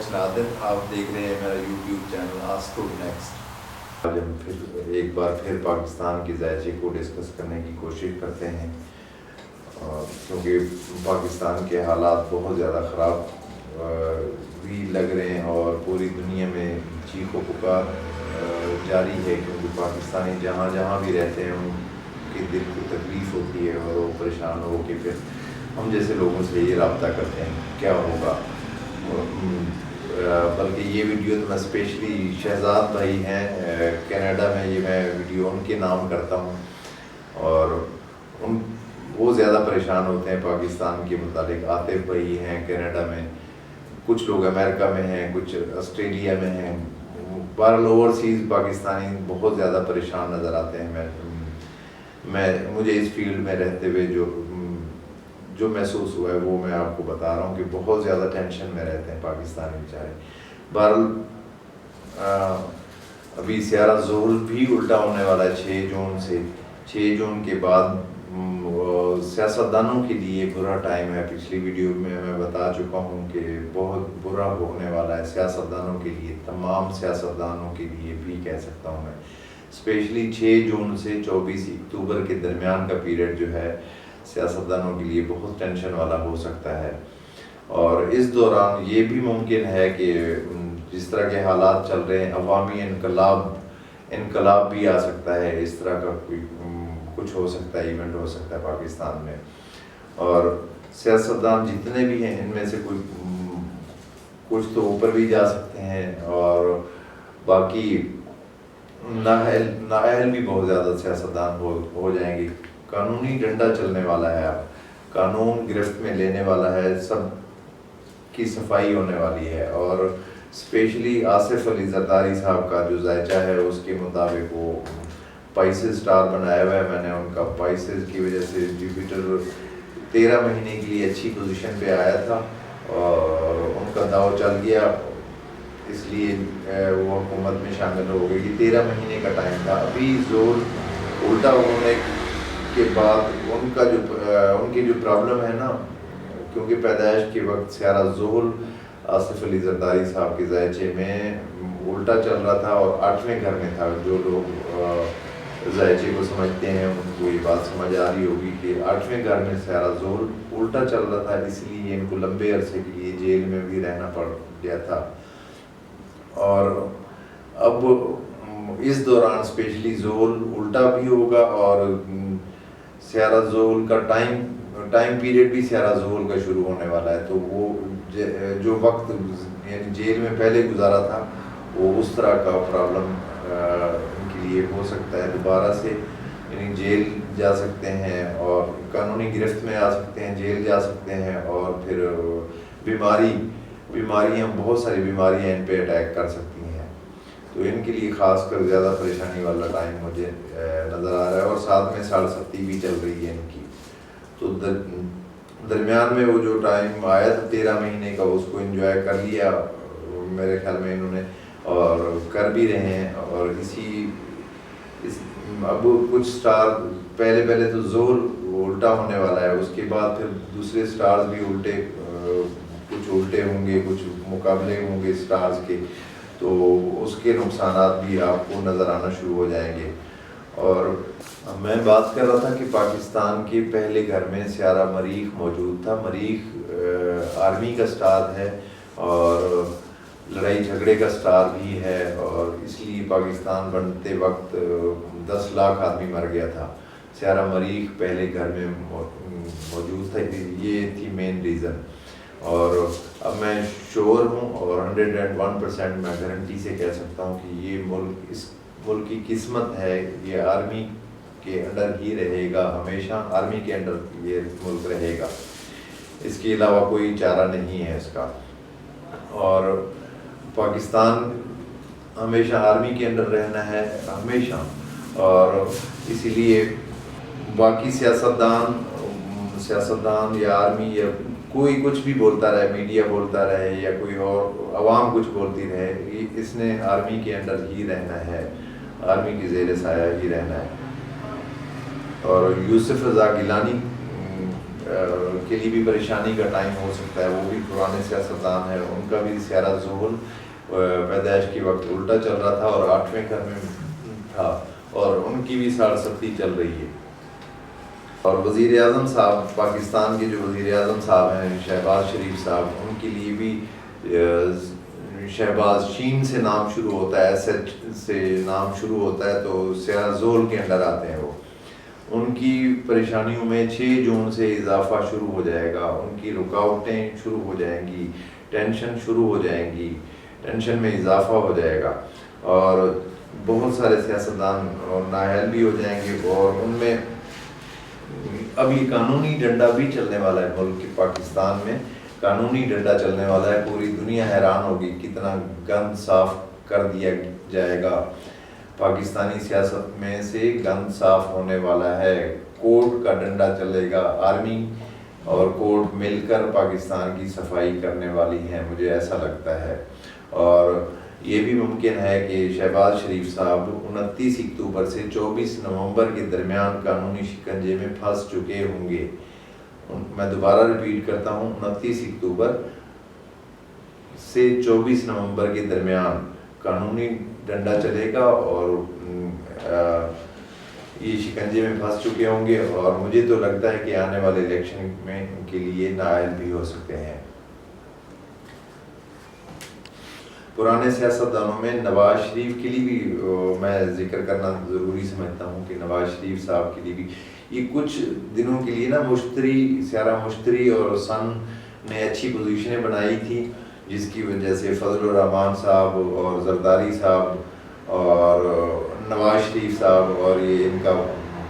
H نادر، آپ دیکھ رہے ہیں میرا یوٹیوب چینل آسک نیکسٹ۔ آج ہم پھر ایک بار پاکستان کے ذائچے کو ڈسکس کرنے کی کوشش کرتے ہیں، کیونکہ پاکستان کے حالات بہت زیادہ خراب بھی لگ رہے ہیں اور پوری دنیا میں چیخ و پکار جاری ہے، کیونکہ پاکستانی جہاں جہاں بھی رہتے ہیں ان کے دل کو تکلیف ہوتی ہے اور وہ پریشان ہو کے پھر ہم جیسے لوگوں سے یہ رابطہ کرتے ہیں کیا ہوگا۔ بلکہ یہ ویڈیو تو میں اسپیشلی شہزاد بھائی ہیں کینیڈا میں، یہ میں ویڈیو ان کے نام کرتا ہوں، اور وہ زیادہ پریشان ہوتے ہیں پاکستان کے متعلق۔ عاطف بھائی ہیں کینیڈا میں، کچھ لوگ امریکہ میں ہیں، کچھ آسٹریلیا میں ہیں، بہرحال اوورسیز پاکستانی بہت زیادہ پریشان نظر آتے ہیں۔ مجھے اس فیلڈ میں رہتے ہوئے جو محسوس ہوا ہے وہ میں آپ کو بتا رہا ہوں کہ بہت زیادہ ٹینشن میں رہتے ہیں پاکستانی بیچارے۔ بہرحال ابھی سیارہ زحل بھی الٹا ہونے والا ہے 6 جون سے۔ 6 جون کے بعد سیاستدانوں کے لیے برا ٹائم ہے۔ پچھلی ویڈیو میں بتا چکا ہوں کہ بہت برا ہونے والا ہے سیاستدانوں کے لیے، تمام سیاستدانوں کے لیے بھی کہہ سکتا ہوں میں۔ اسپیشلی 6 جون سے 24 اکتوبر کے درمیان کا پیریڈ جو ہے سیاستدانوں کے لیے بہت ٹینشن والا ہو سکتا ہے، اور اس دوران یہ بھی ممکن ہے کہ جس طرح کے حالات چل رہے ہیں عوامی انقلاب بھی آ سکتا ہے، اس طرح کا کوئی کچھ ہو سکتا ہے، ایونٹ ہو سکتا ہے پاکستان میں۔ اور سیاستدان جتنے بھی ہیں ان میں سے کچھ تو اوپر بھی جا سکتے ہیں، اور باقی نااہل بھی بہت زیادہ سیاستدان ہو جائیں گے۔ قانونی ڈنڈا چلنے والا ہے، اب قانون گرفت میں لینے والا ہے، سب کی صفائی ہونے والی ہے۔ اور اسپیشلی آصف علی زرداری صاحب کا جو ذائچہ ہے اس کے مطابق وہ پائسز اسٹار بنایا ہوا ہے میں نے ان کا۔ پائسز کی وجہ سے جوپیٹر 13 مہینے کے لیے اچھی پوزیشن پہ آیا تھا اور ان کا داؤ چل گیا، اس لیے وہ حکومت میں شامل ہو گئی۔ یہ 13 مہینے کا ٹائم تھا۔ ابھی زحل الٹا ہونے کے بعد ان کی جو پرابلم ہے نا، کیونکہ پیدائش کے وقت سیارہ زحل آصف علی زرداری صاحب کے ذائچے میں الٹا چل رہا تھا اور 8ویں گھر میں تھا۔ جو لوگ ذائچے کو سمجھتے ہیں ان کو یہ بات سمجھ آ رہی ہوگی کہ 8ویں گھر میں سیارہ زحل الٹا چل رہا تھا، اس لیے ان کو لمبے عرصے کے لیے جیل میں بھی رہنا پڑ گیا تھا۔ اور اب اس دوران اسپیشلی زحل الٹا بھی ہوگا، اور سیارہ زحل کا ٹائم پیریڈ بھی سیارہ زحل کا شروع ہونے والا ہے، تو وہ جو وقت یعنی جیل میں پہلے گزارا تھا وہ اس طرح کا پرابلم ان کے لیے ہو سکتا ہے دوبارہ سے، یعنی جیل جا سکتے ہیں اور قانونی گرفت میں آ سکتے ہیں، جیل جا سکتے ہیں، اور پھر بیماریاں بہت ساری بیماریاں ان پہ اٹیک کر سکتی ہیں، تو ان کے لیے خاص کر زیادہ پریشانی والا ٹائم مجھے نظر آ رہا ہے۔ اور ساتھ میں 67 بھی چل رہی ہے ان کی، تو درمیان میں وہ جو ٹائم آیا تھا 13 مہینے کا اس کو انجوائے کر لیا میرے خیال میں انہوں نے، اور کر بھی رہے ہیں۔ اور اب کچھ سٹار پہلے تو زحل الٹا ہونے والا ہے، اس کے بعد پھر دوسرے سٹارز بھی کچھ الٹے ہوں گے، کچھ مقابلے ہوں گے سٹارز کے، تو اس کے نقصانات بھی آپ کو نظر آنا شروع ہو جائیں گے۔ اور میں بات کر رہا تھا کہ پاکستان کے پہلے گھر میں سیارہ مریخ موجود تھا۔ مریخ آرمی کا سٹار ہے اور لڑائی جھگڑے کا سٹار بھی ہے، اور اس لیے پاکستان بنتے وقت 10 لاکھ آدمی مر گیا تھا۔ سیارہ مریخ پہلے گھر میں موجود تھا، یہ تھی مین ریزن۔ اور اب میں شور ہوں اور 101% میں گارنٹی سے کہہ سکتا ہوں کہ یہ ملک، اس ملک کی قسمت ہے، یہ آرمی کے انڈر ہی رہے گا، ہمیشہ آرمی کے انڈر یہ ملک رہے گا، اس کے علاوہ کوئی چارہ نہیں ہے اس کا۔ اور پاکستان ہمیشہ آرمی کے انڈر رہنا ہے، ہمیشہ، اور اسی لیے باقی سیاستدان یا آرمی یا کوئی کچھ بھی بولتا رہے، میڈیا بولتا رہے یا کوئی اور عوام کچھ بولتی رہے، اس نے آرمی کے انڈر ہی رہنا ہے، آرمی کی زیر سایہ ہی رہنا ہے۔ اور یوسف رضا گیلانی کے لیے بھی پریشانی کا ٹائم ہو سکتا ہے، وہ بھی پرانے سیاستدان ہیں، ان کا بھی سیارہ ظہور پیدائش کے وقت الٹا چل رہا تھا اور 8ویں گھر میں تھا، اور ان کی بھی 67 چل رہی ہے۔ اور وزیر اعظم صاحب، پاکستان کے جو وزیر اعظم صاحب ہیں شہباز شریف صاحب، ان کے لیے بھی شہباز شین سے نام شروع ہوتا ہے، ایس ایچ سے نام شروع ہوتا ہے، تو سیارہ زحل کے اندر آتے ہیں وہ۔ ان کی پریشانیوں میں 6 جون سے اضافہ شروع ہو جائے گا، ان کی رکاوٹیں شروع ہو جائیں گی، ٹینشن شروع ہو جائیں گی، ٹینشن میں اضافہ ہو جائے گا، اور بہت سارے سیاستدان نااہل بھی ہو جائیں گے، اور ان میں اب یہ قانونی ڈنڈا بھی چلنے والا ہے، ملک پاکستان میں قانونی ڈنڈا چلنے والا ہے۔ پوری دنیا حیران ہوگی کتنا گند صاف کر دیا جائے گا، پاکستانی سیاست میں سے گند صاف ہونے والا ہے، کورٹ کا ڈنڈا چلے گا، آرمی اور کورٹ مل کر پاکستان کی صفائی کرنے والی ہیں، مجھے ایسا لگتا ہے۔ اور یہ بھی ممکن ہے کہ شہباز شریف صاحب 29 اکتوبر سے 24 نومبر کے درمیان قانونی شکنجے میں پھنس چکے ہوں گے۔ میں دوبارہ ریپیٹ کرتا ہوں، 29 اکتوبر سے 24 نومبر کے درمیان قانونی ڈنڈا چلے گا، اور یہ شکنجے میں پھنس چکے ہوں گے، اور مجھے تو لگتا ہے کہ آنے والے الیکشن میں کے لیے نااہل بھی ہو سکتے ہیں۔ پرانے سیاستدانوں میں نواز شریف کے لیے بھی میں ذکر کرنا ضروری سمجھتا ہوں کہ نواز شریف صاحب کے لیے بھی یہ کچھ دنوں کے لیے نا سیارہ مشتری اور سن نے اچھی پوزیشنیں بنائی تھی، جس کی وجہ سے فضل الرحمان صاحب اور زرداری صاحب اور نواز شریف صاحب اور یہ ان کا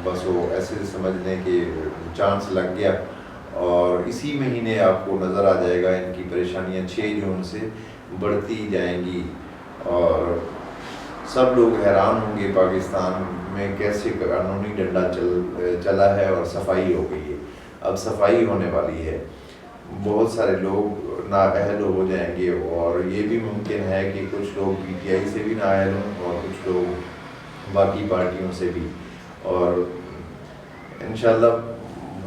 بس وہ ایسے سمجھنے کے چانس لگ گیا، اور اسی مہینے آپ کو نظر آ جائے گا ان کی پریشانیاں 6 جون سے بڑھتی جائیں گی، اور سب لوگ حیران ہوں گے پاکستان میں کیسے قانونی ڈنڈا چلا ہے اور صفائی ہو گئی ہے۔ اب صفائی ہونے والی ہے، بہت سارے لوگ نااہل ہو جائیں گے، اور یہ بھی ممکن ہے کہ کچھ لوگ پی ٹی آئی سے بھی نااہل ہوں اور کچھ لوگ باقی پارٹیوں سے بھی، اور انشاءاللہ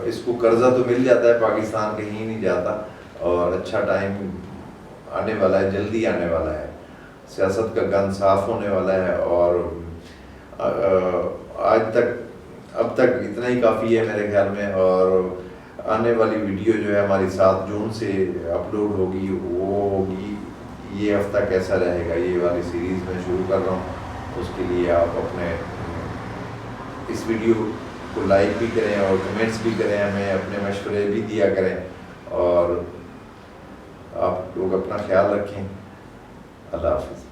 اس کو قرضہ تو مل جاتا ہے، پاکستان کہیں نہیں جاتا، اور اچھا ٹائم آنے والا ہے، جلدی آنے والا ہے، سیاست کا گند صاف ہونے والا ہے، اور اب تک اتنا ہی کافی ہے میرے خیال میں۔ اور آنے والی ویڈیو جو ہے ہماری 7 جون سے اپلوڈ ہوگی، وہ ہوگی یہ ہفتہ کیسا رہے گا، یہ والی سیریز میں شروع کر رہا ہوں، اس کے لیے آپ اپنے اس ویڈیو کو لائک بھی کریں اور کمنٹس بھی کریں، ہمیں اپنے مشورے بھی دیا کریں، اور آپ لوگ اپنا خیال رکھیں۔ اللہ حافظ۔